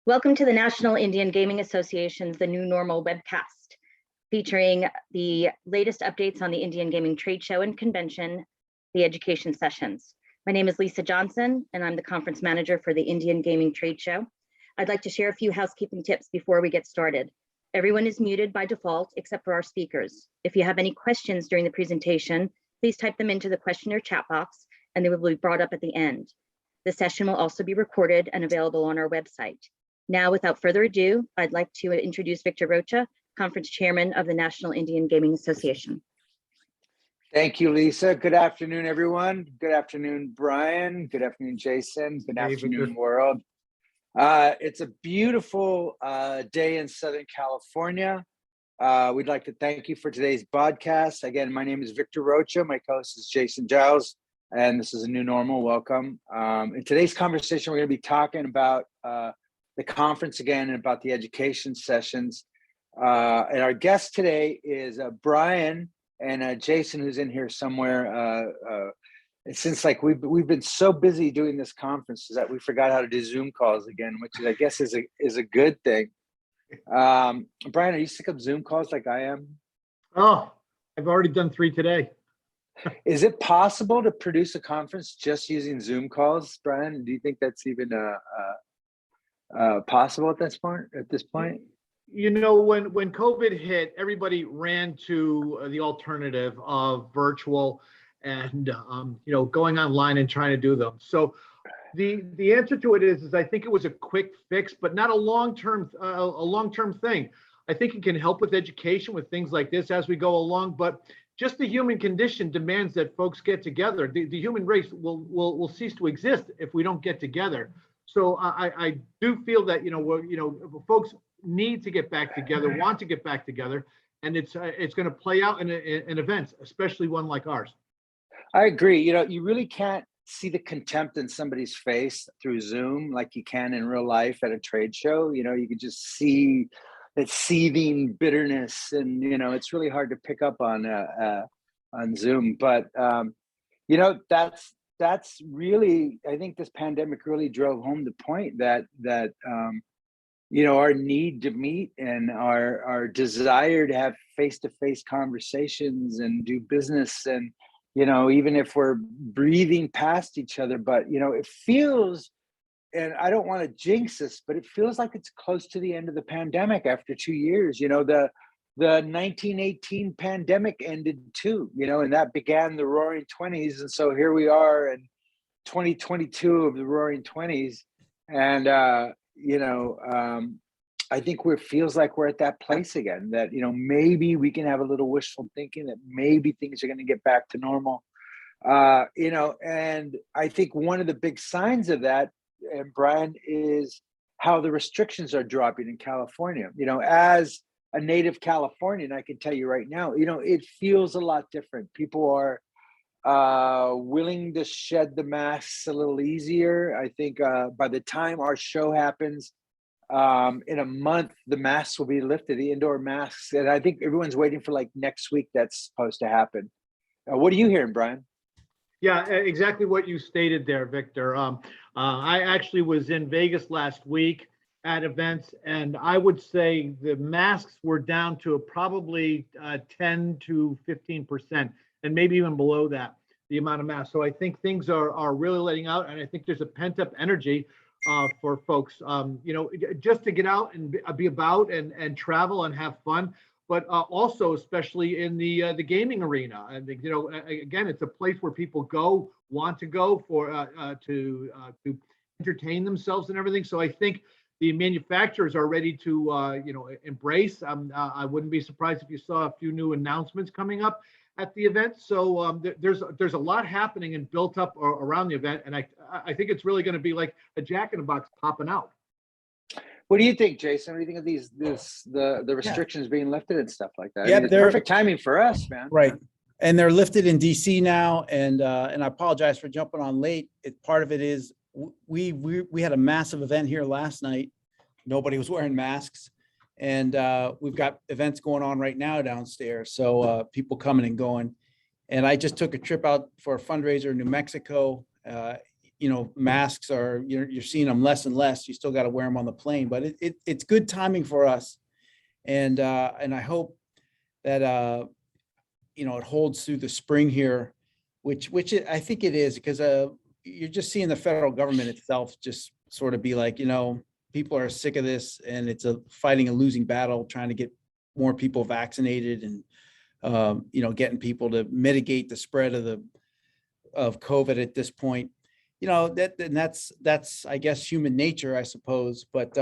Welcome to the National Indian Gaming Association's The New Normal webcast, featuring the latest updates on the Indian Gaming Trade Show and Convention, the education sessions. My name is Lisa Johnson, and I'm the conference manager for the Indian Gaming Trade Show. I'd like to share a few housekeeping tips before we get started. Everyone is muted by default except for our speakers. If you have any questions during the presentation, please type them into the question or chat box, and they will be brought up at the end. The session will also be recorded and available on our website. Now, without further ado, I'd like to introduce Victor Rocha, Conference Chairman of the National Indian Gaming Association. Thank you, Lisa. Good afternoon, everyone. Good afternoon, Brian. Good afternoon, Jason. Good afternoon, world. It's a beautiful day in Southern California. We'd like to thank you for today's podcast. Again, my name is Victor Rocha. My co-host is Jason Giles, and this is A New Normal. Welcome. In today's conversation, we're going to be talking about the conference again and about the education sessions. And our guest today is Brian and Jason, who's in here somewhere. Since we've been so busy doing this conference that we forgot how to do Zoom calls again, which I guess is a good thing. Brian, are you sick of Zoom calls like I am? Oh, I've already done 3 today. Is it possible to produce a conference just using Zoom calls, Brian? Do you think that's even possible at this point? You know, when COVID hit, everybody ran to the alternative of virtual and going online and trying to do them. So the answer to it is I think it was a quick fix, but not a long-term thing. I think it can help with education with things like this as we go along, but just the human condition demands that folks get together. The human race will cease to exist if we don't get together. So I do feel that folks need to get back together, want to get back together, and it's going to play out in events, especially one like ours. I agree. You really can't see the contempt in somebody's face through Zoom like you can in real life at a trade show. You can just see that seething bitterness, and it's really hard to pick up on Zoom. But that's really, I think this pandemic really drove home the point that our need to meet and our desire to have face-to-face conversations and do business, and even if we're breathing past each other, but it feels, and I don't want to jinx this, but it feels like it's close to the end of the pandemic after 2 years. The 1918 pandemic ended too, and that began the Roaring 20s. And so here we are in 2022 of the Roaring 20s. And, I think feels like we're at that place again, that, maybe we can have a little wishful thinking that maybe things are going to get back to normal. And I think one of the big signs of that, and Brian, is how the restrictions are dropping in California. As a native Californian, I can tell you right now, it feels a lot different. People are willing to shed the masks a little easier. I think by the time our show happens in a month, the masks will be lifted, the indoor masks. And I think everyone's waiting for next week that's supposed to happen. What are you hearing, Brian? Yeah, exactly what you stated there, Victor. I actually was in Vegas last week at events, and I would say the masks were down to probably 10 to 15%, and maybe even below that, the amount of masks. So I think things are really letting out, and I think there's a pent-up energy for folks, just to get out and be about and travel and have fun, but also especially in the gaming arena. And again, it's a place where people want to go for to entertain themselves and everything. So I think the manufacturers are ready to embrace. I wouldn't be surprised if you saw a few new announcements coming up at the event. So there's a lot happening and built up around the event, and I think it's really going to be like a jack-in-the-box popping out. What do you think, Jason? What do you think of the restrictions being lifted and stuff like that? Yeah, it's perfect timing for us, man. Right, and they're lifted in DC now, and I apologize for jumping on late. Part of it is we had a massive event here last night. Nobody was wearing masks. And we've got events going on right now downstairs. So people coming and going. And I just took a trip out for a fundraiser in New Mexico. masks are, you're seeing them less and less. You still got to wear them on the plane, but it's good timing for us. And I hope that, it holds through the spring here, which I think it is, because you're just seeing the federal government itself just sort of be like, people are sick of this, and it's fighting a losing battle, trying to get more people vaccinated and, getting people to mitigate the spread of COVID at this point. That's I guess human nature, I suppose. But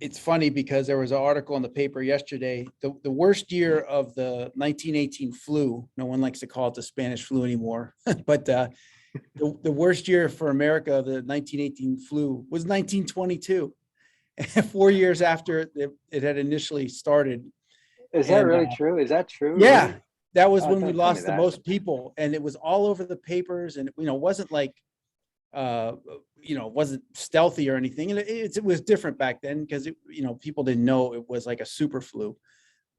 it's funny because there was an article in the paper yesterday, the worst year of the 1918 flu. No one likes to call it the Spanish flu anymore, but the worst year for America, the 1918 flu, was 1922, 4 years after it had initially started. Is that really true? Is that true? Yeah, Really? that was Oh, when we don't tell me lost the that. most people, and it was all over the papers, and it wasn't like wasn't stealthy or anything, and it was different back then because people didn't know it was like a super flu.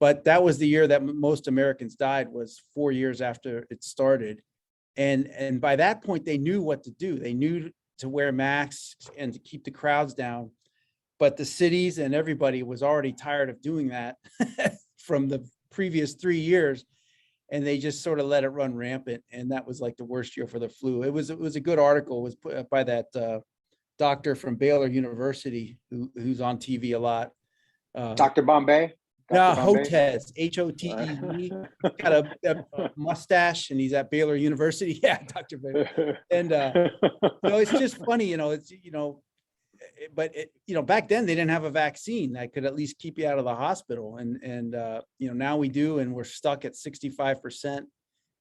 But that was the year that most Americans died, was 4 years after it started, and by that point they knew what to do. They knew to wear masks and to keep the crowds down, but the cities and everybody was already tired of doing that from the previous 3 years, and they just sort of let it run rampant. And that was like the worst year for the flu. It was a good article. It was put up by that doctor from Baylor University who's on TV a lot. Dr. Bombay? No, Dr. Bombay? Hotez, Hotez, got a mustache, and he's at Baylor University. Yeah, Dr. Baylor. And it's just funny, but back then they didn't have a vaccine that could at least keep you out of the hospital. And now we do, and we're stuck at 65%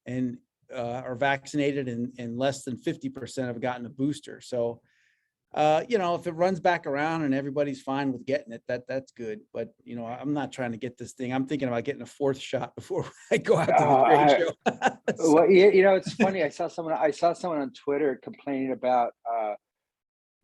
and are vaccinated, and less than 50% have gotten a booster. So, if it runs back around and everybody's fine with getting it, that's good. But, I'm not trying to get this thing. I'm thinking about getting a 4th shot before I go out to the trade show. So, Well, it's funny. I saw someone on Twitter complaining about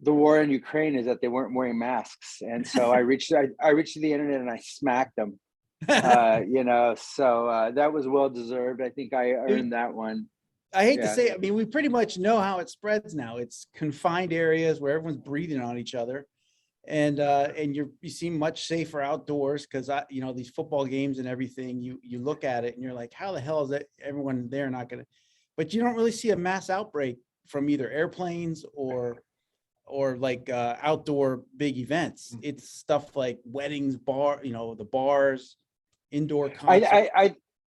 the war in Ukraine, is that they weren't wearing masks, and so I reached to the internet and I smacked them. So that was well deserved. I think I earned that one. I hate to say it, we pretty much know how it spreads now. It's confined areas where everyone's breathing on each other, and you seem much safer outdoors, because these football games and everything, you look at it and you're like, how the hell is that everyone there not gonna? But you don't really see a mass outbreak from either airplanes or like outdoor big events. It's stuff like weddings, the bars, indoor concerts.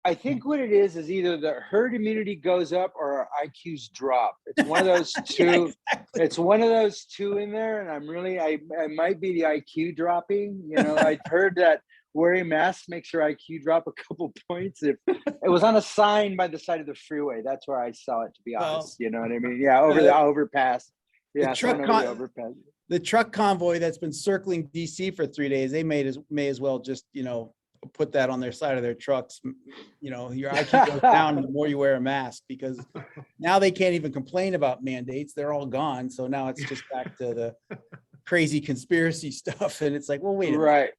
I think what it is either the herd immunity goes up or our IQs drop. It's one of those two. Yeah, exactly. It's one of those two in there, and I might be the IQ dropping. I've heard that wearing masks makes your IQ drop a couple points. If it was on a sign by the side of the freeway, that's where I saw it, to be honest. You know what I mean? Yeah, over the overpass. Yeah, the truck convoy that's been circling DC for 3 days, they may as well just put that on their side of their trucks. Your IQ goes down the more you wear a mask, because now they can't even complain about mandates. They're all gone. So now it's just back to the crazy conspiracy stuff, and it's like, well, wait a minute. Right.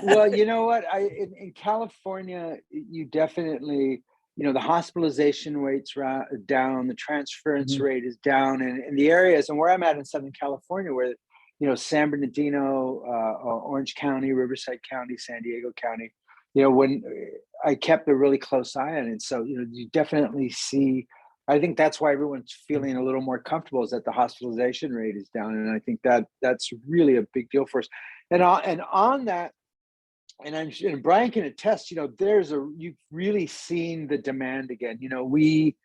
Well, you know what? In California, you definitely, the hospitalization rates are down, the transference rate is down, and in the areas, and where I'm at in Southern California, where San Bernardino, Orange County, Riverside County, San Diego County, when I kept a really close eye on it. So, you definitely see, I think that's why everyone's feeling a little more comfortable, is that the hospitalization rate is down. And I think that's really a big deal for us. And on that, and Brian can attest, you've really seen the demand again. We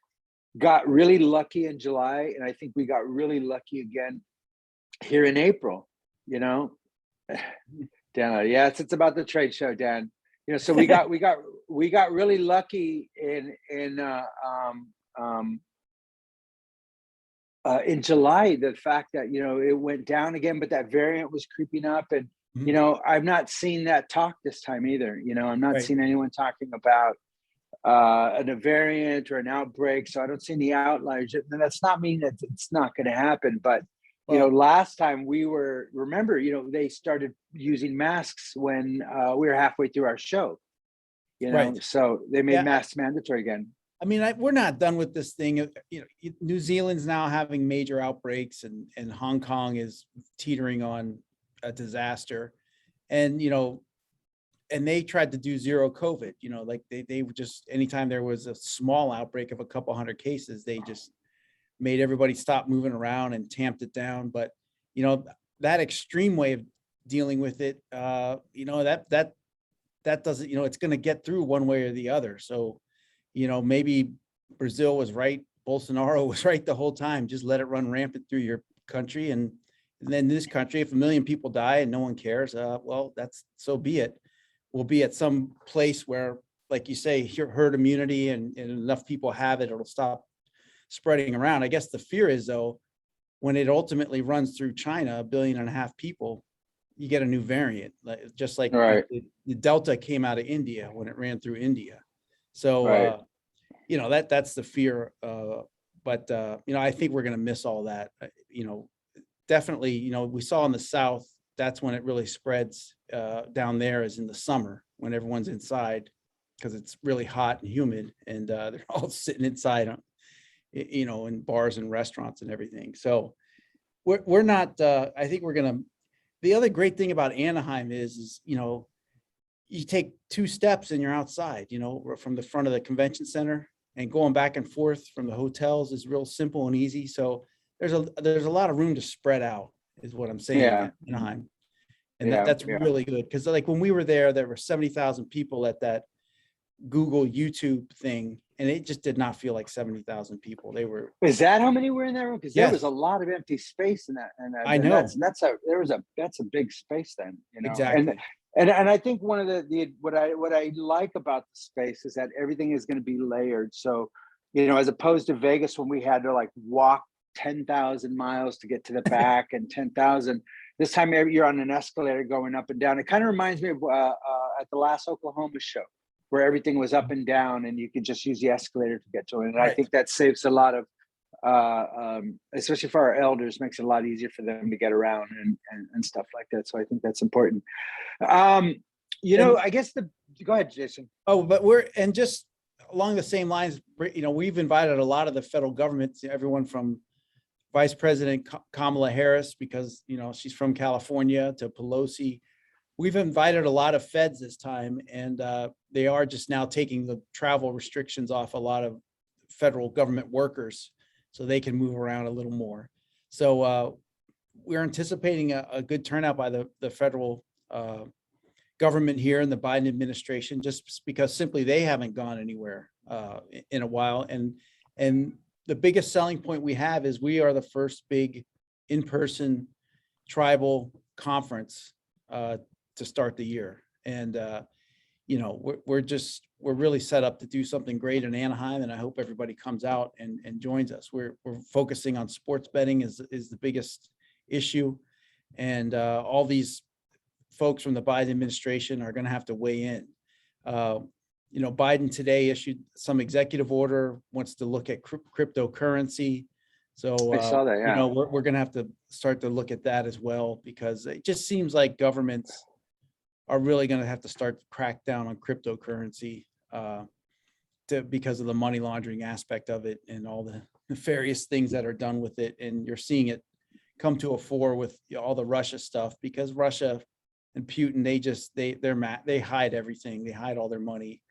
got really lucky in July, and I think we got really lucky again here in April. Dan, it's about the trade show, Dan. So we got really lucky in July, the fact that it went down again, but that variant was creeping up, and I've not seen that talk this time either. I'm not seeing anyone talking about a variant or an outbreak, so I don't see any outliers. And that's not mean that it's not going to happen, but last time remember, they started using masks when we were halfway through our show, so they made masks mandatory again. I mean, we're not done with this thing. You know, New Zealand's now having major outbreaks, and Hong Kong is teetering on a disaster. And, you know, and they tried to do zero COVID, you know, like they were just, anytime there was a small outbreak of a couple hundred cases, they just made everybody stop moving around and tamped it down. But, you know, that extreme way of dealing with it, you know, that doesn't, you know, it's going to get through one way or the other. So, you know, maybe Brazil was right, Bolsonaro was right the whole time. Just let it run rampant through your country. And then this country, if 1 million people die and no one cares, well, that's, so be it. We'll be at some place where, like you say, herd immunity, and enough people have it, it'll stop spreading around. I guess the fear is, though, when it ultimately runs through China, 1.5 billion people, you get a new variant, just like Right. the Delta came out of India when it ran through India. So, Right. you know, that's the fear. But, you know, I think we're going to miss all that. You know, definitely, you know, we saw in the South, that's when it really spreads down there, is in the summer when everyone's inside, because it's really hot and humid, and they're all sitting inside, you know, in bars and restaurants and everything. So we're not, I think we're going to, the other great thing about Anaheim is, you know, you take 2 steps and you're outside, you know, from the front of the convention center, and going back and forth from the hotels is real simple and easy. So there's a lot of room to spread out, is what I'm saying. Yeah. At Anaheim. And Yeah, that's yeah. really good, because like when we were there were 70,000 people at that Google YouTube thing, and it just did not feel like 70,000 people. They were. Is that how many were in that room? Because there Yes. was a lot of empty space in that. And I know. that's a big space then, you know. Exactly. And I think one of the what I like about the space is that everything is going to be layered. So, you know, as opposed to Vegas, when we had to like walk 10,000 miles to get to the back, and 10,000. This time you're on an escalator going up and down. It kind of reminds me of at the last Oklahoma show, where everything was up and down, and you could just use the escalator to get to it. And Right. I think that saves a lot of, especially for our elders, makes it a lot easier for them to get around and stuff like that. So I think that's important. You know, I guess go ahead, Jason. Oh, but just along the same lines, you know, we've invited a lot of the federal government, everyone from Vice President Kamala Harris, because, you know, she's from California, to Pelosi. We've invited a lot of feds this time, and they are just now taking the travel restrictions off a lot of federal government workers, so they can move around a little more. So we're anticipating a good turnout by the federal government here in the Biden administration, just because simply they haven't gone anywhere in a while. And the biggest selling point we have is we are the first big in-person tribal conference to start the year. And, you know, we're really set up to do something great in Anaheim, and I hope everybody comes out and joins us. We're focusing on sports betting is the biggest issue. And all these folks from the Biden administration are going to have to weigh in. You know, Biden today issued some executive order, wants to look at cryptocurrency. So, I saw that, yeah. You know, we're going to have to start to look at that as well, because it just seems like governments are really going to have to start to crack down on cryptocurrency because of the money laundering aspect of it and all the nefarious things that are done with it. And you're seeing it come to a fore with all the Russia stuff, because Russia and Putin, they hide everything. They hide all their money.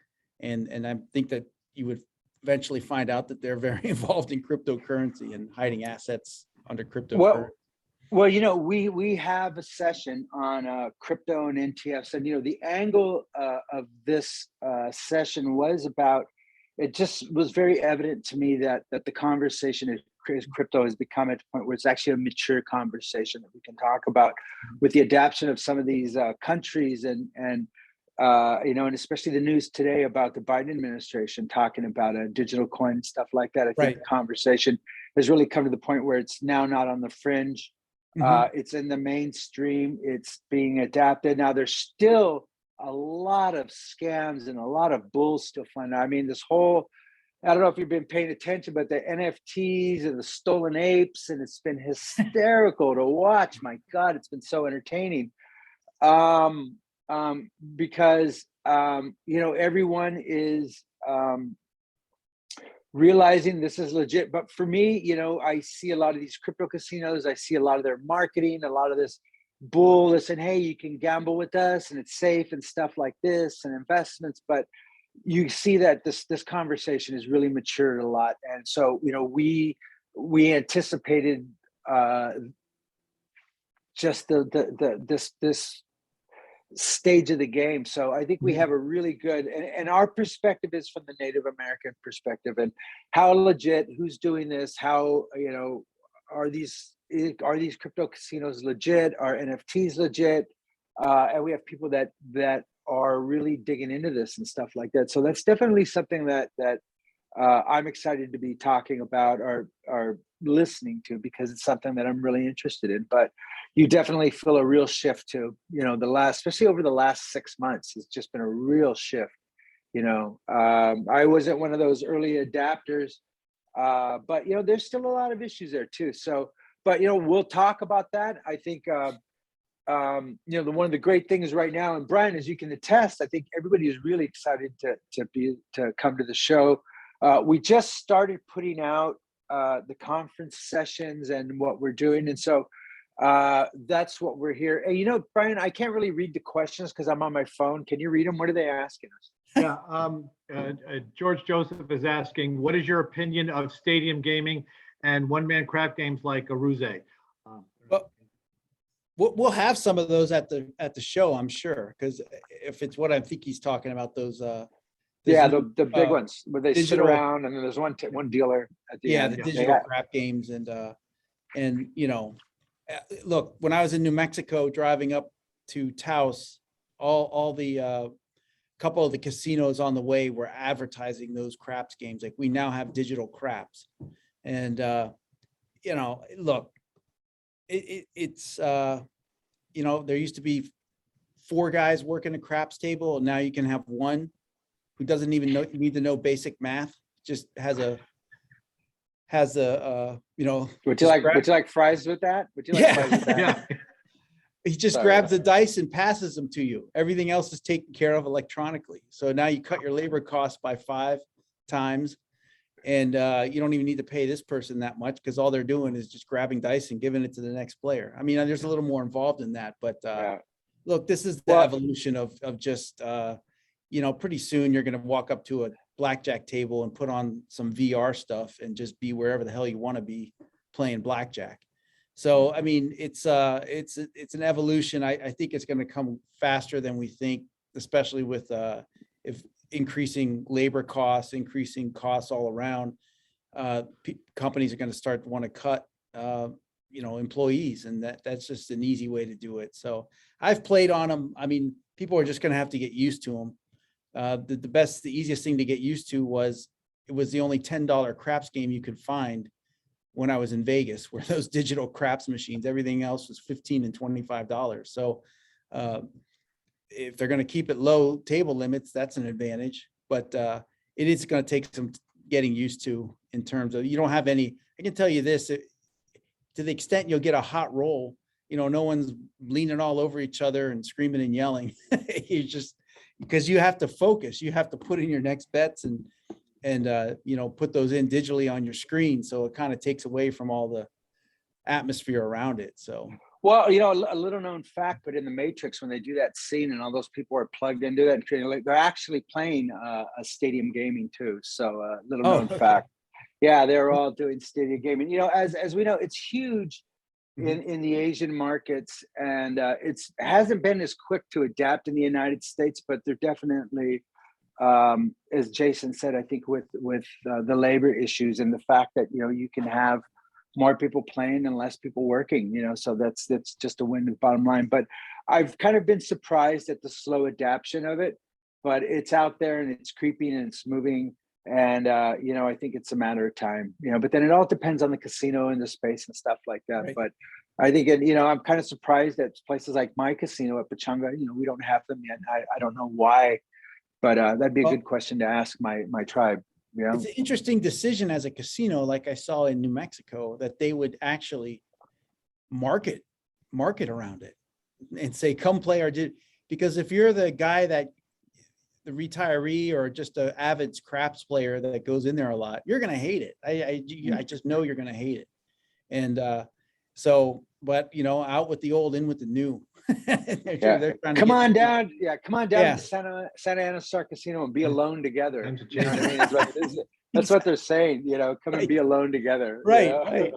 And I think that you would eventually find out that they're very involved in cryptocurrency and hiding assets under cryptocurrency. Well, you know, we have a session on crypto and NTFs, and you know, the angle of this session was about. It just was very evident to me that the conversation is crypto has become at the point where it's actually a mature conversation that we can talk about, with the adaptation of some of these countries and you know, and especially the news today about the Biden administration talking about a digital coin and stuff like that. I think the conversation has really come to the point where it's now not on the fringe. It's in the mainstream. It's being adapted. Now there's still a lot of scams and a lot of bull still flying. I mean, this whole, I don't know if you've been paying attention, but the NFTs and the stolen apes, and it's been hysterical to watch. My God, it's been so entertaining. Because you know, everyone is realizing this is legit. But for me, you know, I see a lot of these crypto casinos. I see a lot of their marketing, a lot of this bull. Listen, hey, you can gamble with us, and it's safe and stuff like this, and investments. But you see that this conversation has really matured a lot, and so you know, we anticipated just this stage of the game. So I think we have a really good, and our perspective is from the Native American perspective, and how legit, who's doing this, how, you know, are these crypto casinos legit, are NFTs legit, and we have people that are really digging into this and stuff like that. So that's definitely something that I'm excited to be talking about or listening to, because it's something that I'm really interested in. But you definitely feel a real shift to, you know, especially over the last 6 months, it's just been a real shift. You know, I wasn't one of those early adapters, but you know, there's still a lot of issues there too. So, but you know, we'll talk about that. I think, you know, one of the great things right now, and Brian, as you can attest, I think everybody is really excited to come to the show. We just started putting out the conference sessions and what we're doing, and so that's what we're here. And you know, Brian, I can't really read the questions because I'm on my phone. Can you read them? What are they asking us? Yeah, George Joseph is asking, what is your opinion of stadium gaming and one-man craft games like Aruze? Well, we'll have some of those at the show, I'm sure, because if it's what I think he's talking about, those yeah, the big ones where they digital, sit around, and then there's one dealer at the end. The digital crap games, and you know, look, when I was in New Mexico driving up to Taos, all the couple of the casinos on the way were advertising those craps games. Like, we now have digital craps, and you know, look, it's you know, there used to be 4 guys working a craps table, and now you can have one who doesn't even need to know basic math, just has a you know. Would you like fries with that? Would you like fries with that? Yeah. He just grabs the dice and passes them to you. Everything else is taken care of electronically. So now you cut your labor costs by 5 times, and you don't even need to pay this person that much, because all they're doing is just grabbing dice and giving it to the next player. I mean, there's a little more involved in that, but look, this is the evolution of just, you know, pretty soon you're going to walk up to a blackjack table and put on some VR stuff and just be wherever the hell you want to be playing blackjack. So, I mean, it's an evolution. I think it's going to come faster than we think, especially with if increasing labor costs, increasing costs all around. Companies are going to start to want to cut, you know, employees, and that's just an easy way to do it. So I've played on them. I mean, people are just going to have to get used to them. The easiest thing to get used to was, it was the only $10 craps game you could find when I was in Vegas, where those digital craps machines, everything else was $15 and $25. So if they're going to keep it low table limits, that's an advantage, but it is going to take some getting used to, in terms of, you don't have any, I can tell you this, to the extent you'll get a hot roll, you know, no one's leaning all over each other and screaming and yelling. You just, because you have to focus, you have to put in your next bets and you know, put those in digitally on your screen. So it kind of takes away from all the atmosphere around it. So, well, you know, a little known fact, but in the Matrix, when they do that scene and all those people are plugged into that, and they're actually playing a stadium gaming too. So little known fact. Yeah, they're all doing stadium gaming. You know, as we know, it's huge in the Asian markets, and hasn't been as quick to adapt in the United States, but they're definitely, as Jason said, I think with the labor issues and the fact that, you know, you can have more people playing and less people working, you know, so that's just a win, bottom line. But I've kind of been surprised at the slow adaptation of it, but it's out there and it's creeping and it's moving. And, you know, I think it's a matter of time, you know, but then it all depends on the casino and the space and stuff like that. Right. But I think, you know, I'm kind of surprised that places like my casino at Pachanga, you know, we don't have them yet. I don't know why, but that'd be a good question to ask my tribe. You know? It's an interesting decision as a casino, like I saw in New Mexico, that they would actually market around it and say, come play our, because if you're the guy that the retiree or just a avid craps player that goes in there a lot, you're going to hate it. I just know you're going to hate it. And but out with the old, in with the new. They're trying to Come get- on down. Yeah. Come on down Yeah. to Santa Ana Star Casino and be alone together. Times have You know what I changed. mean? It's what it is. That's what they're saying, come and be alone together. Right.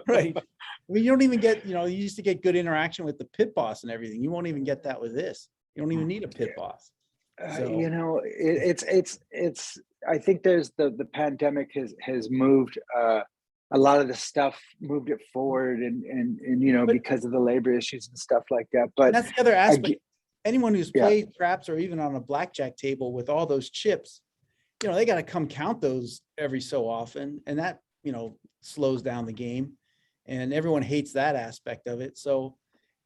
Right. I mean, you don't even get, you used to get good interaction with the pit boss and everything. You won't even get that with this. You don't even need a pit boss. So- It's I think there's the pandemic has moved a lot of the stuff, moved it forward and But- because of the labor issues and stuff like that. And But that's the other aspect. Anyone who's Yeah. played craps or even on a blackjack table with all those chips, they got to come count those every so often. And that, slows down the game. And everyone hates that aspect of it. So,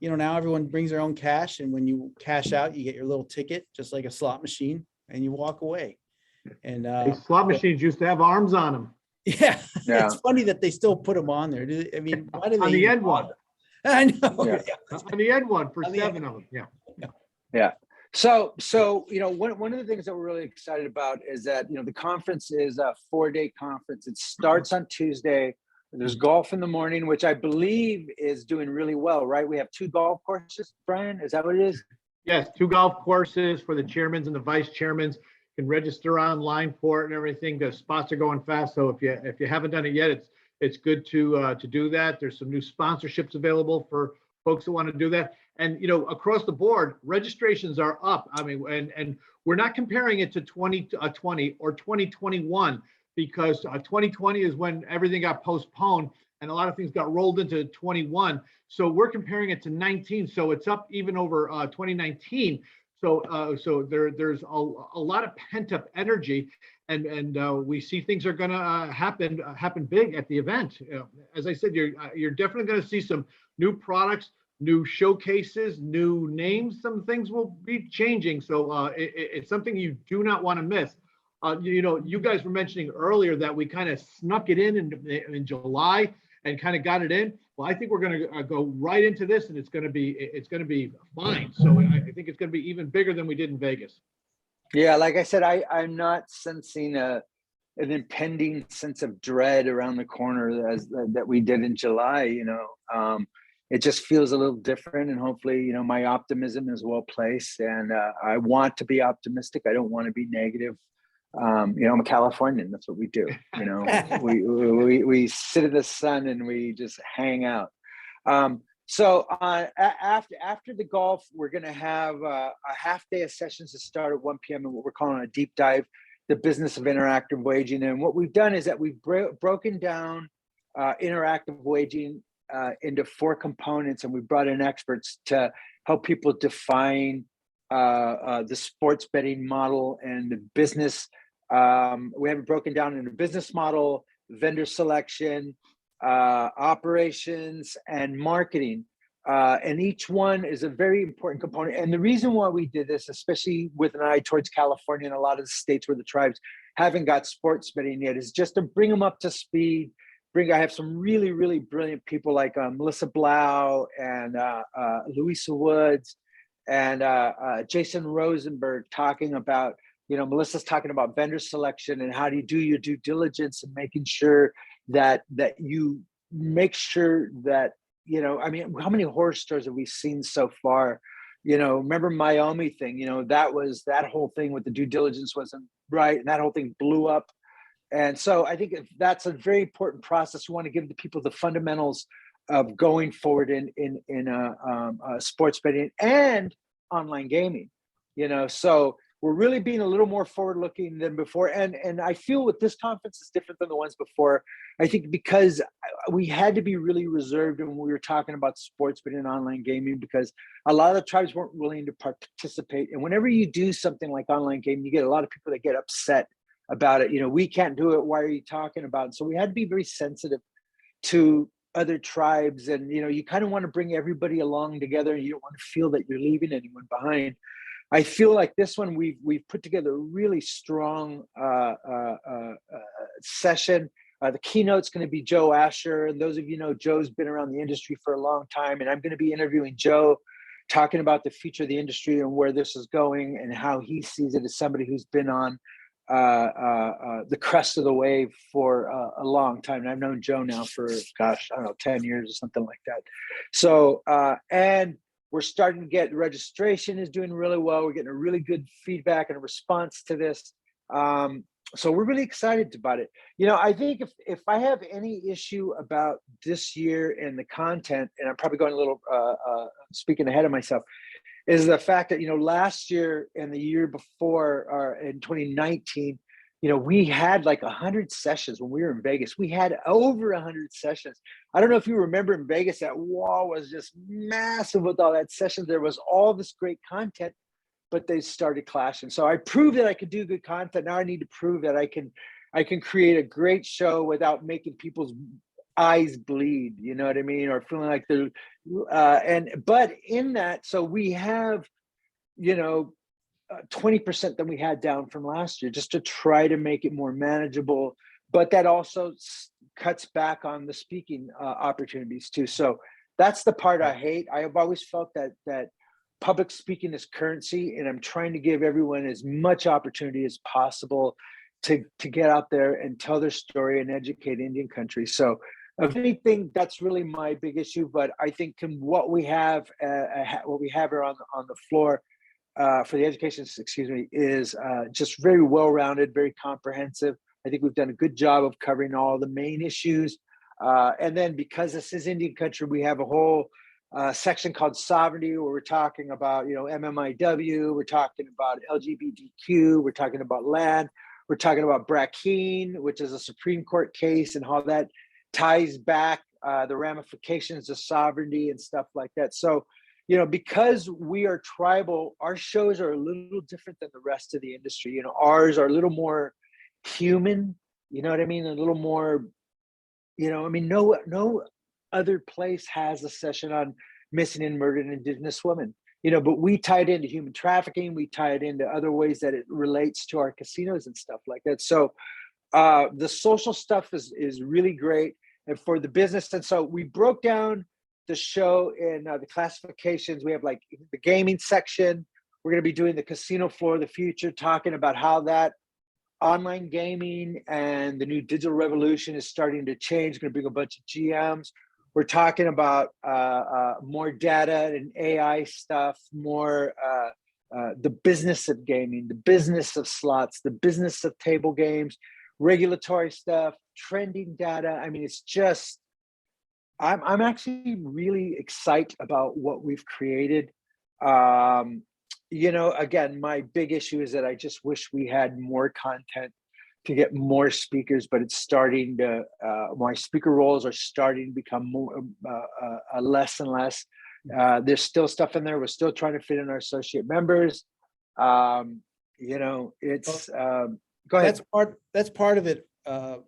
now everyone brings their own cash. And when you cash out, you get your little ticket, just like a slot machine, and you walk away. And These slot machines used to have arms on them. yeah, Yeah. it's funny that they still put them on there. I mean, why do they On the even end one. bother? I know. Yeah. On the end one for On the 7 of them. Yeah. Yeah. So one of the things that we're really excited about is that the conference is a 4-day conference. It starts on Tuesday. There's golf in the morning, which I believe is doing really well, right? We have 2 golf courses, Brian. Is that what it is? Yes, 2 golf courses for the chairmans and the vice chairmans. You can register online for it and everything. The spots are going fast. So if you haven't done it yet, it's good to do that. There's some new sponsorships available for folks that want to do that. And across the board, registrations are up. I mean, and we're not comparing it to 2020 or 2021 because 2020 is when everything got postponed and a lot of things got rolled into 21. So we're comparing it to 19. So it's up even over 2019. So there's a lot of pent up energy, and we see things are going to happen big at the event. As I said, you're definitely going to see some new products, new showcases, new names. Some things will be changing. So it's something you do not want to miss. You guys were mentioning earlier that we kind of snuck it in July and kind of got it in. Well, I think we're going to go right into this, and it's going to be fine. So I think it's going to be even bigger than we did in Vegas. Yeah, like I said, I'm not sensing an impending sense of dread around the corner that we did in July. It just feels a little different, and hopefully, my optimism is well placed, and I want to be optimistic. I don't want to be negative. I'm a Californian. That's what we do. We sit in the sun and we just hang out. So after the golf, we're going to have a half day of sessions to start at 1 p.m. and what we're calling a deep dive, the business of interactive waging. And what we've done is that we've broken down interactive waging into 4 components, and we brought in experts to help people define the sports betting model and the business. We have it broken down into business model, vendor selection, operations, and marketing. And each one is a very important component. And the reason why we did this, especially with an eye towards California and a lot of the states where the tribes haven't got sports betting yet, is just to bring them up to speed. I have some really, really brilliant people like Melissa Blau and Louisa Woods and Jason Rosenberg talking about, Melissa's talking about vendor selection and how do you do your due diligence and making sure that you make sure that, how many horror stories have we seen so far? Remember Miami thing, that whole thing with the due diligence wasn't right. And that whole thing blew up. And so I think that's a very important process. We want to give the people the fundamentals of going forward in sports betting and online gaming, so we're really being a little more forward looking than before. And I feel with this conference is different than the ones before. I think because we had to be really reserved when we were talking about sports betting and online gaming, because a lot of the tribes weren't willing to participate. And whenever you do something like online gaming, you get a lot of people that get upset about it. We can't do it. Why are you talking about it? So we had to be very sensitive to other tribes. And, you kind of want to bring everybody along together. You don't want to feel that you're leaving anyone behind. I feel like this one, we've put together a really strong session. The keynote's going to be Joe Asher. And those of Joe's been around the industry for a long time. And I'm going to be interviewing Joe talking about the future of the industry and where this is going and how he sees it as somebody who's been on the crest of the wave for a long time. And I've known Joe now for, gosh, I don't know, 10 years or something like that. So, and we're starting to get registration is doing really well. We're getting a really good feedback and a response to this. So we're really excited about it. You know, I think if I have any issue about this year and the content, and I'm probably going a little speaking ahead of myself, is the fact that, you know, last year and the year before, or in 2019, you know, we had like 100 sessions when we were in Vegas. We had over 100 sessions. I don't know if you remember in Vegas, that wall was just massive with all that sessions. There was all this great content, but they started clashing. So I proved that I could do good content. Now I need to prove that I can create a great show without making people's eyes bleed, you know what I mean? Or feeling like they're, but in that, so we have, you know, 20% than we had down from last year, just to try to make it more manageable. But that also cuts back on the speaking opportunities too. So that's the part I hate. I have always felt that public speaking is currency, and I'm trying to give everyone as much opportunity as possible to get out there and tell their story and educate Indian country. So if anything, that's really my big issue. But I think what we have here on the floor for the education, is just very well-rounded, very comprehensive. I think we've done a good job of covering all the main issues. And then because this is Indian country, we have a whole section called sovereignty, where we're talking about, you know, MMIW, we're talking about LGBTQ, we're talking about land, we're talking about Brackeen, which is a Supreme Court case, and how that ties back the ramifications of sovereignty and stuff like that. So, you know, because we are tribal, our shows are a little different than the rest of the industry. You know, ours are a little more human, you know what I mean? A little more, you know, I mean, no other place has a session on missing and murdered Indigenous women, you know, but we tie it into human trafficking. We tie it into other ways that it relates to our casinos and stuff like that. So the social stuff is really great. And for the business, and so we broke down the show in the classifications. We have like the gaming section. We're going to be doing the casino floor of the future, talking about how that online gaming and the new digital revolution is starting to change. Going to bring a bunch of GMs. We're talking about more data and AI stuff, more the business of gaming, the business of slots, the business of table games, regulatory stuff, trending data. I mean, it's just, I'm actually really excited about what we've created. You know, again, my big issue is that I just wish we had more content to get more speakers, but it's starting to, my speaker roles are starting to become more, less and less. There's still stuff in there. We're still trying to fit in our associate members. You know, it's, go ahead. That's part of it,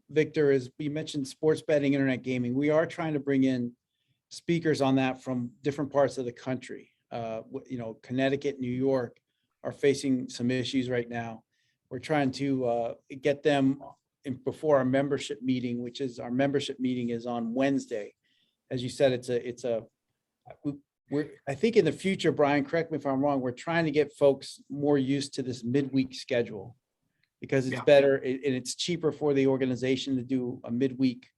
Victor, is you mentioned sports betting, internet gaming. We are trying to bring in speakers on that from different parts of the country. You know, Connecticut, New York are facing some issues right now. We're trying to get them before our membership meeting, which is our membership meeting is on Wednesday. As you said, I think in the future, Brian, correct me if I'm wrong, we're trying to get folks more used to this midweek schedule, because it's better and it's cheaper for the organization to do a midweek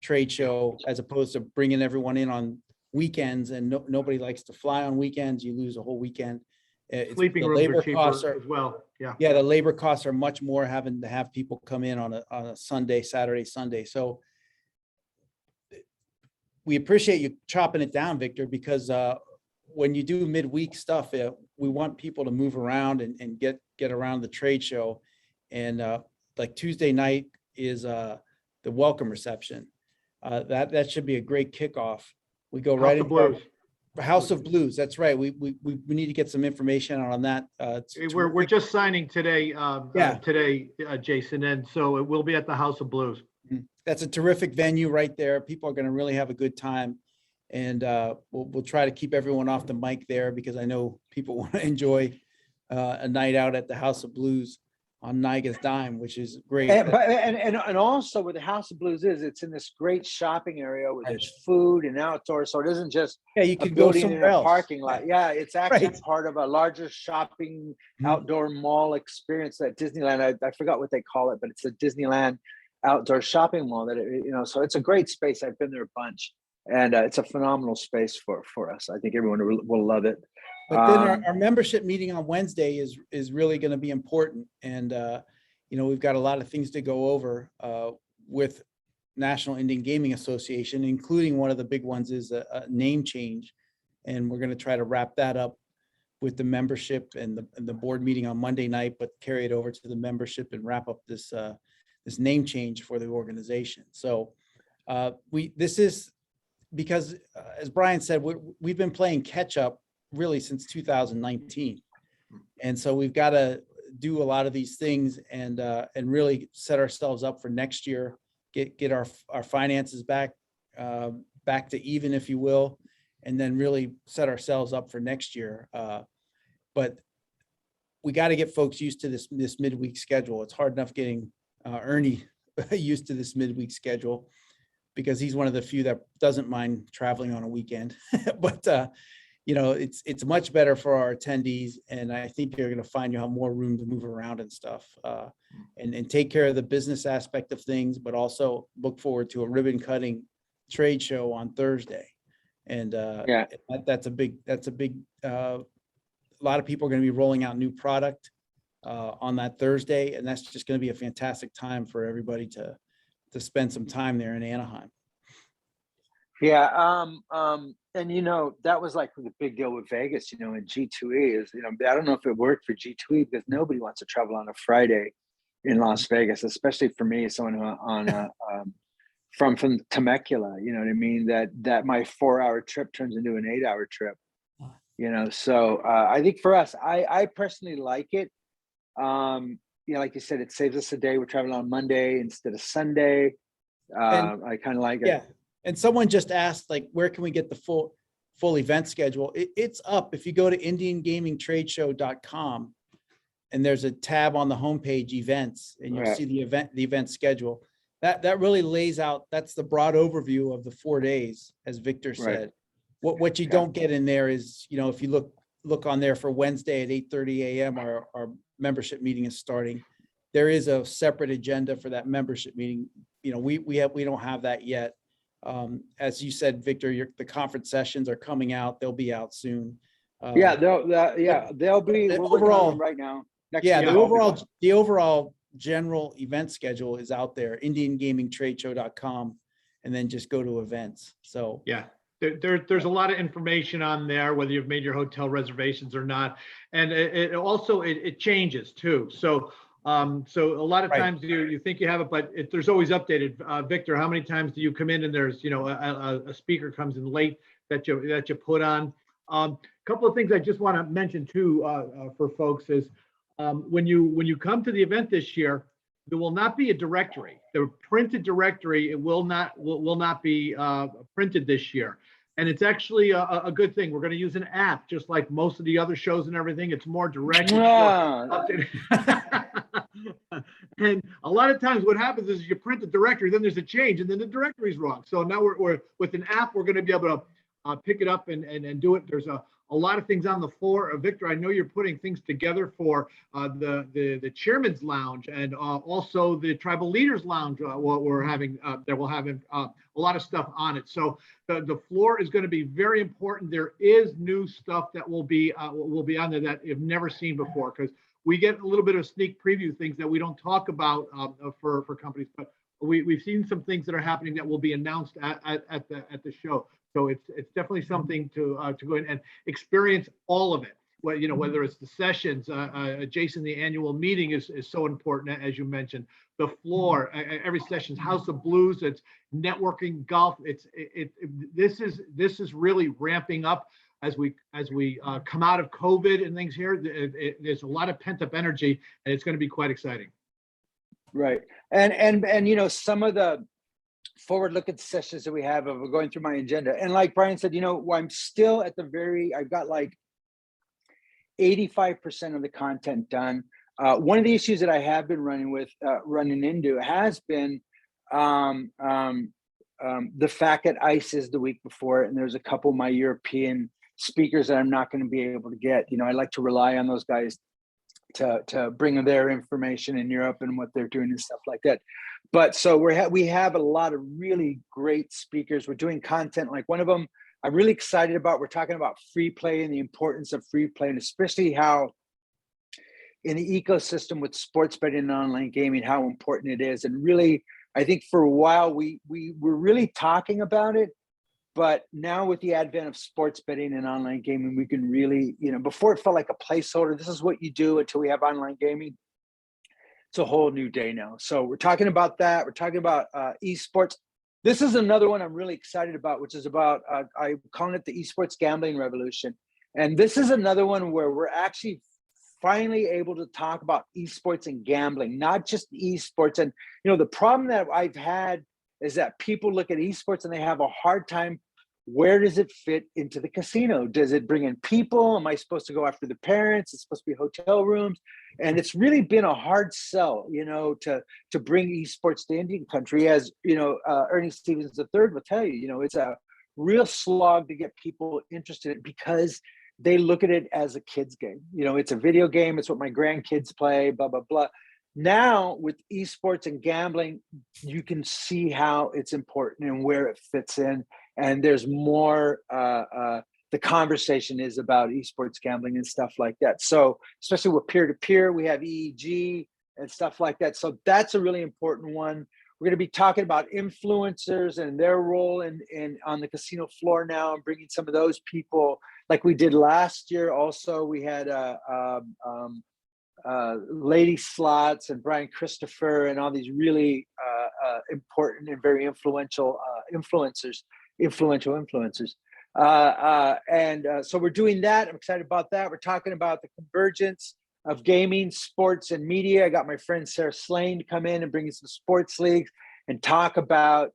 trade show as opposed to bringing everyone in on weekends, and nobody likes to fly on weekends. You lose a whole weekend. Sleeping rooms are cheaper as well. Yeah, the labor costs are much more having to have people come in on a Sunday, Saturday, Sunday. So we appreciate you chopping it down, Victor, because when you do midweek stuff, we want people to move around and get around the trade show. And like Tuesday night is the welcome reception. That should be a great kickoff. We go right into House of Blues. That's right. We need to get some information on that. We're just signing today. Today, Jason, and so it will be at the House of Blues. That's a terrific venue right there. People are going to really have a good time, and we'll try to keep everyone off the mic there, because I know people want to enjoy a night out at the House of Blues Niga's dime, which is great. And also where the House of Blues is, it's in this great shopping area where there's food and outdoors. So it isn't just you a could go building in somewhere a else. parking lot. Yeah, it's actually Right. part of a larger shopping outdoor mall experience at Disneyland. I forgot what they call it, but it's a Disneyland outdoor shopping mall that, so it's a great space. I've been there a bunch, and it's a phenomenal space for us. I think everyone will love it. But then our membership meeting on Wednesday is really going to be important. And, we've got a lot of things to go over with National Indian Gaming Association, including one of the big ones is a name change. And we're going to try to wrap that up with the membership and the board meeting on Monday night, but carry it over to the membership and wrap up this name change for the organization. So this is because, as Brian said, we've been playing catch up really since 2019. And so we've got to do a lot of these things and really set ourselves up for next year, get our finances back to even, if you will, and then really set ourselves up for next year. But we got to get folks used to this midweek schedule. It's hard enough getting Ernie used to this midweek schedule because he's one of the few that doesn't mind traveling on a weekend. But it's much better for our attendees, and I think you're going to find you have more room to move around and stuff, and take care of the business aspect of things, but also look forward to a ribbon cutting trade show on Thursday. And that's a big. A lot of people are going to be rolling out new product on that Thursday, and that's just going to be a fantastic time for everybody to spend some time there in Anaheim. Yeah, and that was like the big deal with Vegas, and G2E is, I don't know if it worked for G2E because nobody wants to travel on a Friday in Las Vegas, especially for me, someone who from Temecula, you know what I mean? That my 4-hour trip turns into an 8-hour trip, So I think for us, I personally like it. Like you said, it saves us a day. We're traveling on Monday instead of Sunday. I kind of like it. Yeah. And someone just asked, like, where can we get the full event schedule? It's up. If you go to indiangamingtradeshow.com, and there's a tab on the homepage, events, and you'll see the event schedule. That really lays out, that's the broad overview of the 4 days, as Victor said. What you don't get in there is, if you look on there for Wednesday at 8:30 a.m., our membership meeting is starting. There is a separate agenda for that membership meeting. We don't have that yet. As you said, Victor, the conference sessions are coming out. They'll be out soon. They'll be overall right now. The overall general event schedule is out there, indiangamingtradeshow.com, and then just go to events. So there's a lot of information on there, whether you've made your hotel reservations or not, and it also changes too. So a lot of times you think you have it, but there's always updated. Victor, how many times do you come in and there's a speaker comes in late that you put on? Couple of things I just want to mention too for folks is when you come to the event this year, there will not be a directory. The printed directory, it will not be printed this year. And it's actually a good thing. We're going to use an app, just like most of the other shows and everything. It's more direct. And a lot of times what happens is you print the directory, then there's a change, and then the directory's wrong. So now we're with an app, we're going to be able to pick it up and do it. There's a lot of things on the floor. Victor, I know you're putting things together for the Chairman's Lounge and also the Tribal Leaders Lounge. What we're having, that will have a lot of stuff on it. So the floor is going to be very important. There is new stuff that will be on there that you've never seen before, because we get a little bit of sneak preview things that we don't talk about for companies, but we've seen some things that are happening that will be announced at the show. So it's definitely something to go in and experience all of it. Whether it's the sessions, Jason, the annual meeting is so important, as you mentioned. The floor, every session, House of Blues, it's networking, golf. This is really ramping up as we come out of COVID and things here. There's a lot of pent up energy, and it's going to be quite exciting. Right, and some of the forward-looking sessions that we have, we're going through my agenda, and like Brian said, I'm still at I've got like 85% of the content done. One of the issues that I have been running into has been the fact that ICE is the week before, and there's a couple of my European speakers that I'm not going to be able to get. I like to rely on those guys to bring their information in Europe and what they're doing and stuff like that. But so we have a lot of really great speakers. We're doing content like one of them I'm really excited about. We're talking about free play and the importance of free play, and especially how in the ecosystem with sports betting and online gaming, how important it is. And really, I think for a while we were really talking about it, but now with the advent of sports betting and online gaming, we can really, before it felt like a placeholder. This is what you do until we have online gaming. It's a whole new day now. So we're talking about that. We're talking about esports. This is another one I'm really excited about, which is about, I'm calling it the esports gambling revolution. And this is another one where we're actually finally able to talk about esports and gambling, not just esports. And, the problem that I've had is that people look at esports and they have a hard time. Where does it fit into the casino? Does it bring in people? Am I supposed to go after the parents? It's supposed to be hotel rooms. And it's really been a hard sell, to bring esports to Indian country. As, Ernie Stevens III will tell you, it's a real slog to get people interested in it because they look at it as a kid's game. It's a video game. It's what my grandkids play, blah, blah, blah. Now with esports and gambling, you can see how it's important and where it fits in. And there's more, the conversation is about esports gambling and stuff like that. So especially with peer-to-peer, we have EEG and stuff like that. So that's a really important one. We're going to be talking about influencers and their role in on the casino floor now, and bringing some of those people like we did last year. Also, we had Lady Slots and Brian Christopher and all these really important and very influential influencers. So we're doing that. I'm excited about that. We're talking about the convergence of gaming, sports, and media. I got my friend Sarah Slane to come in and bring in some sports leagues and talk about,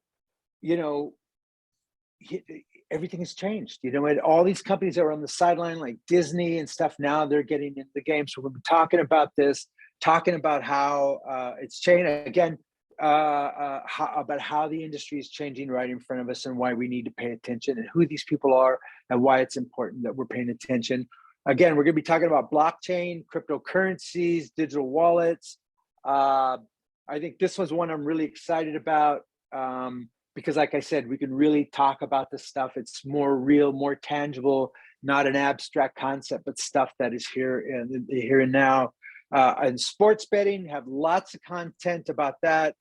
everything has changed. And all these companies that were on the sideline, like Disney and stuff, now they're getting into the game. So we'll be talking about this, talking about how it's changed again, about how the industry is changing right in front of us and why we need to pay attention and who these people are and why it's important that we're paying attention. Again, we're going to be talking about blockchain, cryptocurrencies, digital wallets. I think this was one I'm really excited about because, like I said, we can really talk about this stuff. It's more real, more tangible, not an abstract concept, but stuff that is here and now. And sports betting, have lots of content about that.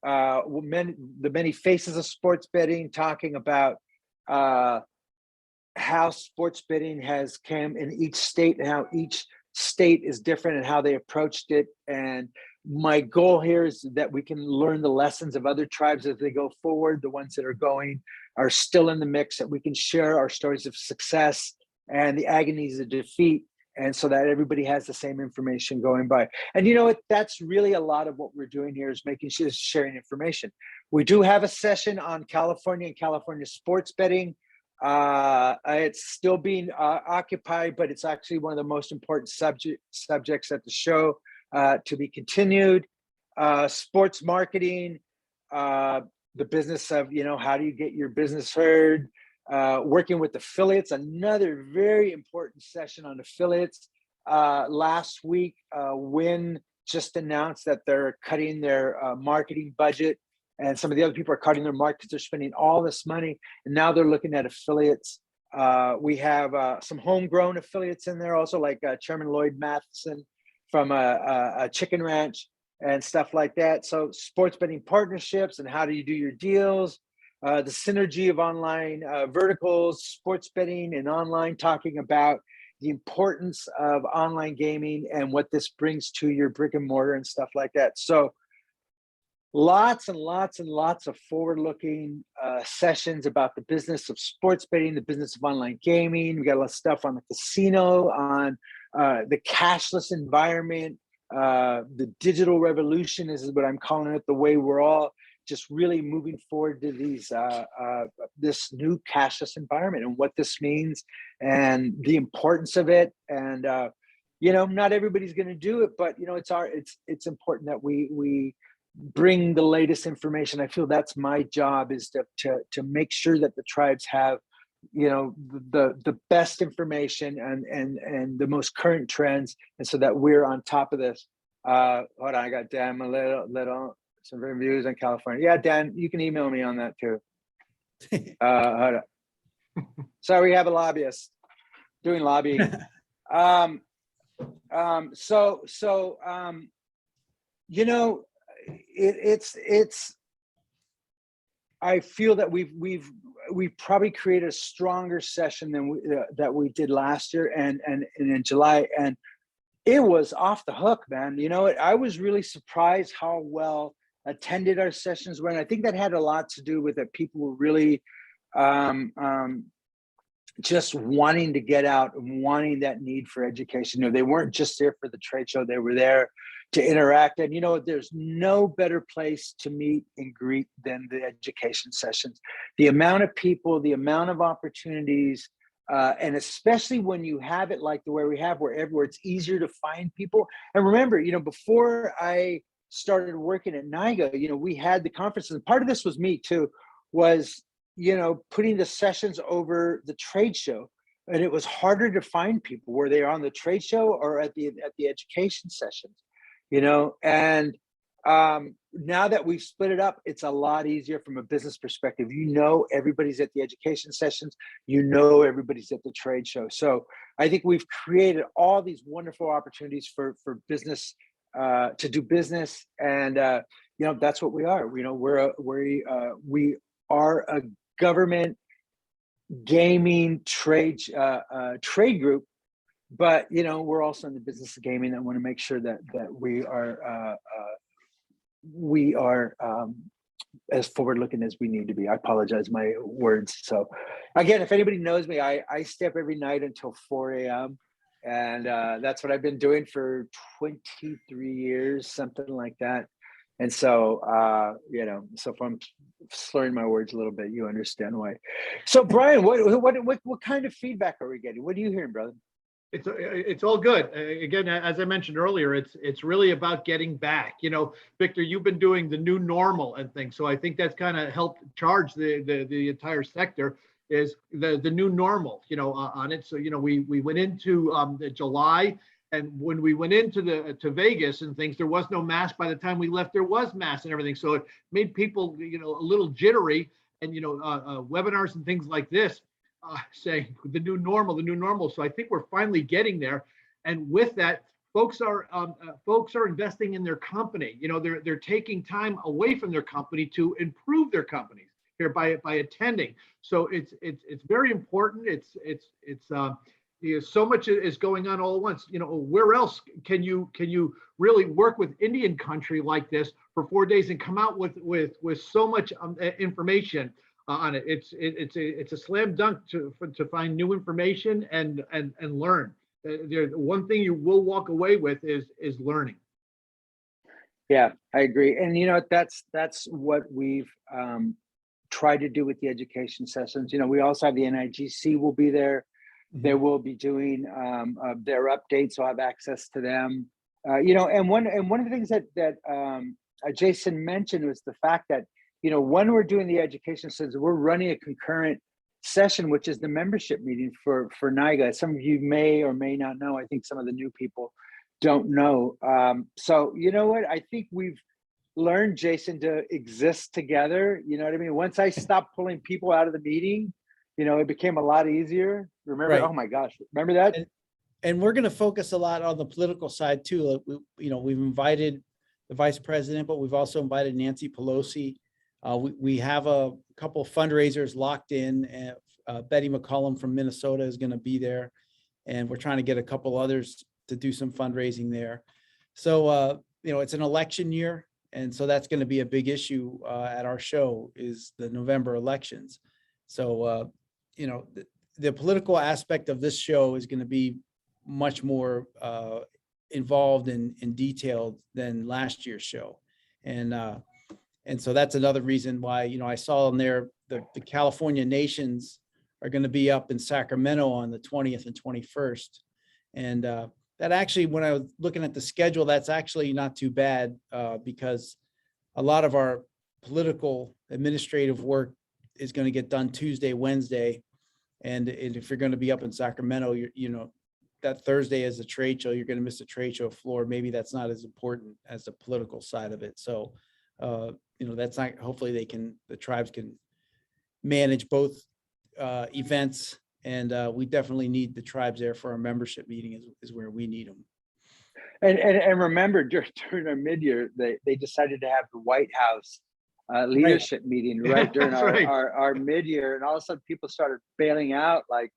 The many faces of sports betting, talking about how sports betting has come in each state and how each state is different and how they approached it. And my goal here is that we can learn the lessons of other tribes as they go forward. The ones that are still in the mix, that we can share our stories of success and the agonies of defeat. And so that everybody has the same information going by. And that's really a lot of what we're doing here, is sharing information. We do have a session on California and California sports betting. It's still being occupied, but it's actually one of the most important subjects at the show, to be continued. Sports marketing, the business of, how do you get your business heard? Working with affiliates, another very important session on affiliates. Last week, Wynn just announced that they're cutting their marketing budget, and some of the other people are cutting their markets. They're spending all this money, and now they're looking at affiliates. We have some homegrown affiliates in there also, like Chairman Lloyd Matheson from a chicken ranch and stuff like that. So sports betting partnerships and how do you do your deals, the synergy of online verticals, sports betting and online, talking about the importance of online gaming and what this brings to your brick and mortar and stuff like that. So lots and lots and lots of forward-looking sessions about the business of sports betting, the business of online gaming. We got a lot of stuff on the casino, on the cashless environment, the digital revolution is what I'm calling it, the way we're all just really moving forward to this new cashless environment and what this means and the importance of it. And not everybody's going to do it, but it's important that we bring the latest information. I feel that's my job, is to make sure that the tribes have the best information and the most current trends, and so that we're on top of this. Hold on, I got Dan a little some reviews on California. Yeah, Dan, you can email me on that too. Hold on. So we have a lobbyist doing lobbying. It's I feel that we've probably created a stronger session than that we did last year and in July, and it was off the hook, man. I was really surprised how well attended our sessions were, and I think that had a lot to do with that people were really just wanting to get out and wanting that need for education. They weren't just there for the trade show, they were there to interact. And there's no better place to meet and greet than the education sessions. The amount of people, the amount of opportunities, and especially when you have it like the way we have, where it's easier to find people. And remember, before I started working at NIGA, we had the conferences. And part of this was me too, was putting the sessions over the trade show, and it was harder to find people. Were they on the trade show or at the education sessions? And now that we've split it up, it's a lot easier from a business perspective. Everybody's at the education sessions, everybody's at the trade show. So I think we've created all these wonderful opportunities for business to do business, and that's what we are. We are a government gaming trade group, but we're also in the business of gaming. I want to make sure that we are as forward-looking as we need to be. I apologize, my words. So again, if anybody knows me, I stay up every night until 4 a.m. and that's what I've been doing for 23 years, something like that. And so, so if I'm slurring my words a little bit, you understand why. So, Brian, what kind of feedback are we getting? What are you hearing, brother? It's all good. Again, as I mentioned earlier, it's really about getting back. Victor, you've been doing the new normal and things, so I think that's kind of helped charge the entire sector. Is the new normal, on it. So we went into July. And when we went into to Vegas and things, there was no mask. By the time we left, there was masks and everything. So it made people, a little jittery. And webinars and things like this, saying the new normal. So I think we're finally getting there. And with that, folks are investing in their company. They're taking time away from their company to improve their companies here by attending. So it's very important. It's so much is going on all at once. Where else can you really work with Indian country like this for 4 days and come out with so much information on it? It's a slam dunk to find new information and learn. One thing you will walk away with is learning. Yeah, I agree. And that's what we've tried to do with the education sessions. We also have the NIGC will be there. They will be doing their updates, so I have access to them. And one of the things that Jason mentioned was the fact that when we're doing the education sessions, we're running a concurrent session, which is the membership meeting for NIGA. Some of you may or may not know. I think some of the new people don't know. So what? I think we've learned, Jason, to exist together. You know what I mean? Once I stopped pulling people out of the meeting, it became a lot easier. Remember? Right. Oh my gosh, remember that? And we're going to focus a lot on the political side too. We've invited the vice president, but we've also invited Nancy Pelosi. We have a couple of fundraisers locked in. Betty McCollum from Minnesota is going to be there, and we're trying to get a couple others to do some fundraising there. So it's an election year, and so that's going to be a big issue at our show is the November elections. So the political aspect of this show is going to be much more involved and detailed than last year's show. And so that's another reason why, I saw in there the California nations are going to be up in Sacramento on the 20th and 21st. And that actually, when I was looking at the schedule, that's actually not too bad, because a lot of our political administrative work is going to get done Tuesday, Wednesday. And if you're going to be up in Sacramento, that Thursday is a trade show, you're going to miss the trade show floor. Maybe that's not as important as the political side of it. So, that's not, hopefully the tribes can manage both events. And we definitely need the tribes there for our membership meeting is where we need them. And remember, during our mid-year, they decided to have the White House leadership meeting right during our mid-year, and all of a sudden people started bailing out, like,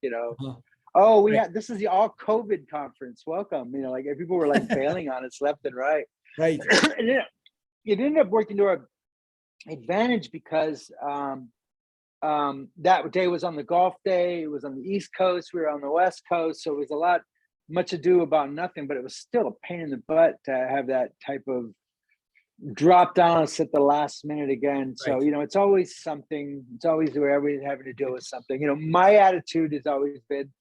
oh, this is the all COVID conference. Welcome, like people were like bailing on us left and right. Right. And it ended up working to our advantage because that day was on the golf day. It was on the East Coast. We were on the West Coast, so it was much ado about nothing. But it was still a pain in the butt to have that type of drop down us at the last minute again. So it's always something. It's always where everybody's having to deal with something. My attitude has always been,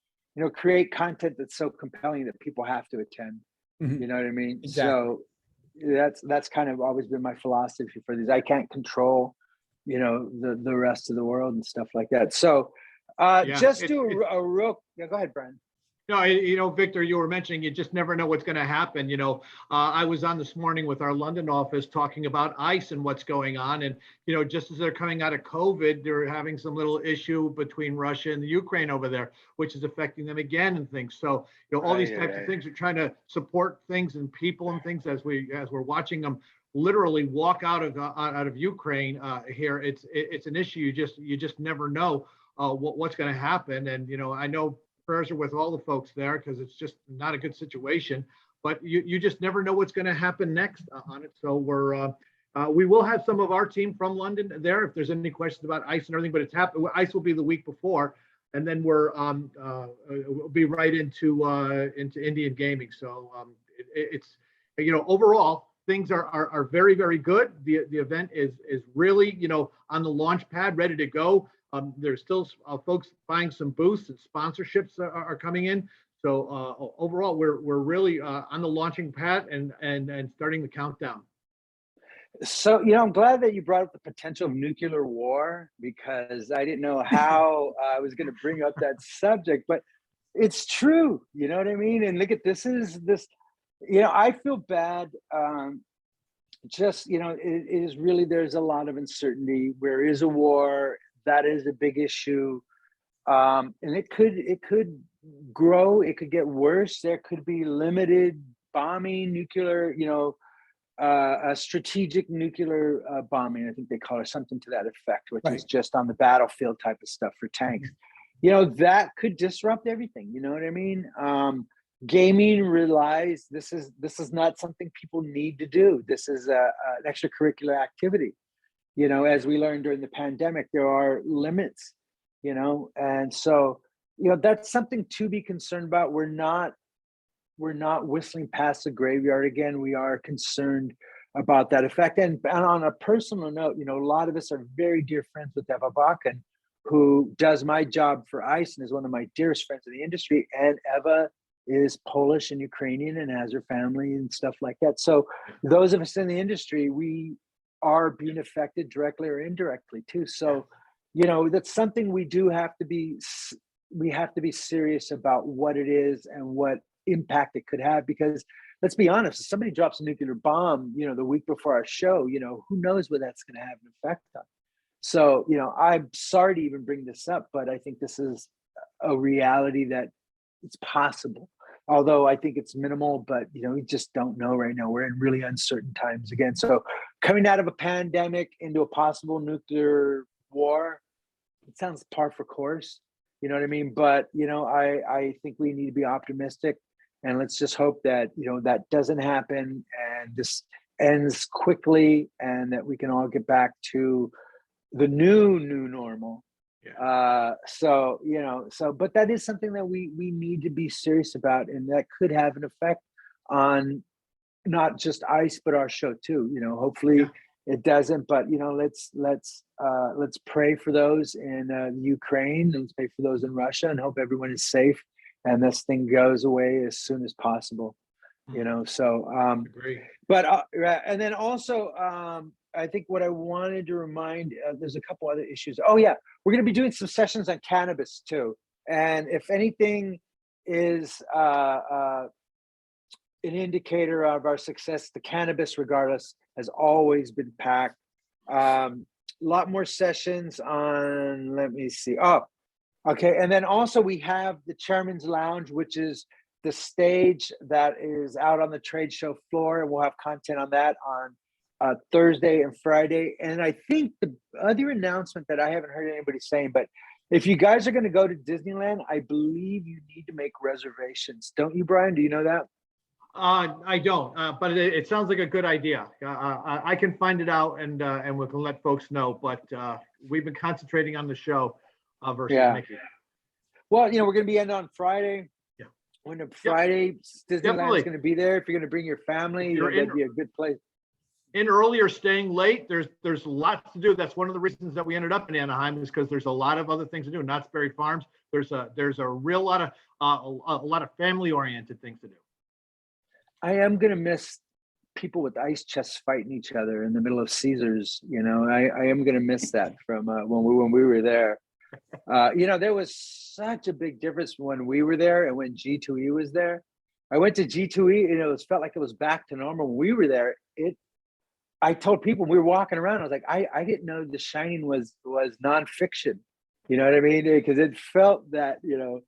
create content that's so compelling that people have to attend. Mm-hmm. You know what I mean? Exactly. So that's kind of always been my philosophy for these. I can't control, the rest of the world and stuff like that. So just do a real. Yeah, go ahead, Brian. No, Victor, you were mentioning you just never know what's going to happen. I was on this morning with our London office talking about ICE and what's going on. And, just as they're coming out of COVID, they're having some little issue between Russia and the Ukraine over there, which is affecting them again and things. So, all these types of things are trying to support things and people and things as we're watching them literally walk out of Ukraine here. It's an issue. You just never know what's going to happen. And, I know prayers are with all the folks there because it's just not a good situation, but you just never know what's going to happen next on it. So we will have some of our team from London there if there's any questions about ICE and everything, but it's happened. ICE will be the week before, and then we'll be right into Indian gaming. So it's overall things are very, very good. The event is really on the launch pad, ready to go. There's still folks buying some booths and sponsorships are coming in. So overall, we're really on the launching pad and starting the countdown. So, I'm glad that you brought up the potential of nuclear war, because I didn't know how I was going to bring up that subject, but it's true. You know what I mean? And look at this. I feel bad. It is really, there's a lot of uncertainty. There is a war. That is a big issue, and it could grow. It could get worse. There could be limited bombing, nuclear, a strategic nuclear bombing. I think they call it something to that effect, which is just on the battlefield type of stuff for tanks. That could disrupt everything. You know what I mean? Gaming relies. This is not something people need to do. This is an extracurricular activity. As we learned during the pandemic, there are limits, and so, that's something to be concerned about. We're not whistling past the graveyard again. We are concerned about that effect. And on a personal note, a lot of us are very dear friends with Eva Bakken, who does my job for ICE and is one of my dearest friends in the industry. And Eva is Polish and Ukrainian and has her family and stuff like that. So those of us in the industry, we are being affected directly or indirectly too. So, that's something we have to be serious about what it is and what impact it could have, because let's be honest, if somebody drops a nuclear bomb, the week before our show, who knows what that's going to have an effect on. So, I'm sorry to even bring this up, but I think this is a reality that it's possible. Although I think it's minimal, but we just don't know right now. We're in really uncertain times again. So coming out of a pandemic into a possible nuclear war, it sounds par for course. You know what I mean? But I think we need to be optimistic, and let's just hope that that doesn't happen and this ends quickly, and that we can all get back to the new normal. Yeah. But that is something that we need to be serious about, and that could have an effect on not just ICE but our show too. Hopefully it doesn't, but let's pray for those in Ukraine. Let's pray for those in Russia, and hope everyone is safe and this thing goes away as soon as possible. You know, so Agree. but and then also I think what I wanted to remind, there's a couple other issues. Oh yeah, we're going to be doing some sessions on cannabis too, and if anything is an indicator of our success, the cannabis, regardless, has always been packed. A lot more sessions on, let me see. Oh, okay. And then also we have the Chairman's Lounge, which is the stage that is out on the trade show floor, and we'll have content on that on Thursday and Friday. And I think the other announcement that I haven't heard anybody saying, but if you guys are going to go to Disneyland, I believe you need to make reservations. Don't you, Brian? Do you know that? I don't, but it sounds like a good idea. I can find it out and we can let folks know, but we've been concentrating on the show versus Mickey. Well, you know, we're going to be ending on Friday. Yeah. When the Friday, Disneyland's going to be there. If you're going to bring your family, that'd be a good place. In early or staying late, there's lots to do. That's one of the reasons that we ended up in Anaheim, is because there's a lot of other things to do. Knott's Berry Farms. There's a real lot of a lot of family oriented things to do. I am going to miss people with ice chests fighting each other in the middle of Caesars. You know, I am going to miss that from when we were there. You know, there was such a big difference when we were there and when G2E was there. I went to G2E and it felt like it was back to normal. When we were there, I told people, we were walking around, I was like, I didn't know The Shining was nonfiction. You know what I mean? Because it felt that, you know,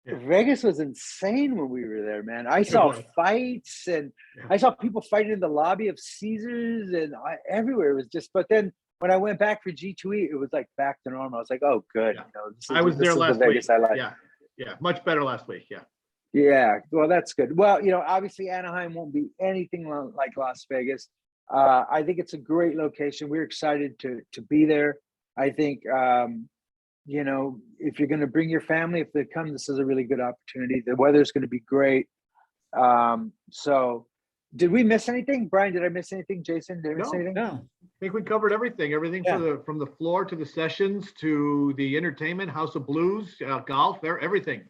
Vegas was insane when we were there, man. I saw fights and I saw people fighting in the lobby of Caesars and everywhere. It was just, but then when I went back for G2E, it was like back to normal. I was like, oh, good. Yeah. You know, I was there last week. I like. Yeah, much better last week. Yeah, well, that's good. Well, you know, obviously Anaheim won't be anything like Las Vegas. I think it's a great location. We're excited to be there. I think, you know, if you're going to bring your family, if they come, this is a really good opportunity. The weather's going to be great. So did we miss anything? Brian, did I miss anything? Jason, did I miss anything? No. I think we covered everything from the floor to the sessions to the entertainment, House of Blues, golf, everything.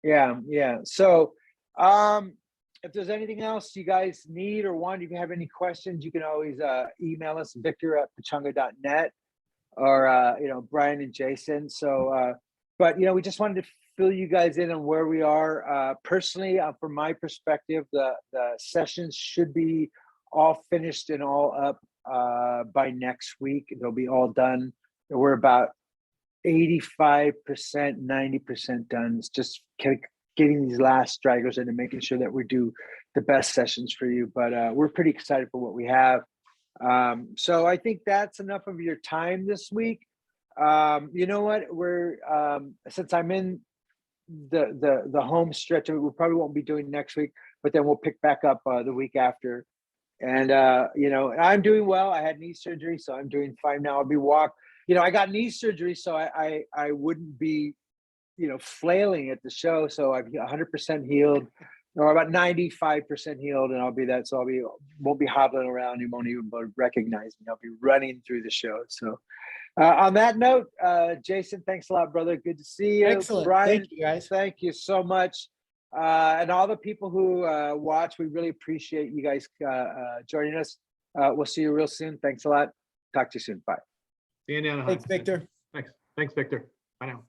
Yeah. So if there's anything else you guys need or want, if you have any questions, you can always email us, victor@pechanga.net, or you know, Brian and Jason. So but you know, we just wanted to fill you guys in on where we are. Personally, from my perspective, the sessions should be all finished and all up by next week. They'll be all done. We're about 85%, 90% done. It's just getting these last stragglers in and making sure that we do the best sessions for you. But we're pretty excited for what we have. So I think that's enough of your time this week. You know what? We're since I'm in the home stretch of it, we probably won't be doing next week, but then we'll pick back up the week after. And you know, I'm doing well. I had knee surgery, so I'm doing fine now. I'll be you know, I got knee surgery, so I wouldn't be, you know, flailing at the show. So I'm 100% healed, or about 95% healed, and I'll be that. So won't be hobbling around. You won't even recognize me. I'll be running through the show. So on that note, Jason, thanks a lot, brother. Good to see you. Excellent. Brian, Thank you, guys. Thank you so much. And all the people who watch, we really appreciate you guys joining us. We'll see you real soon. Thanks a lot. Talk to you soon. Bye. See you in Anaheim. Thanks, Victor. Thanks, Victor. Bye now.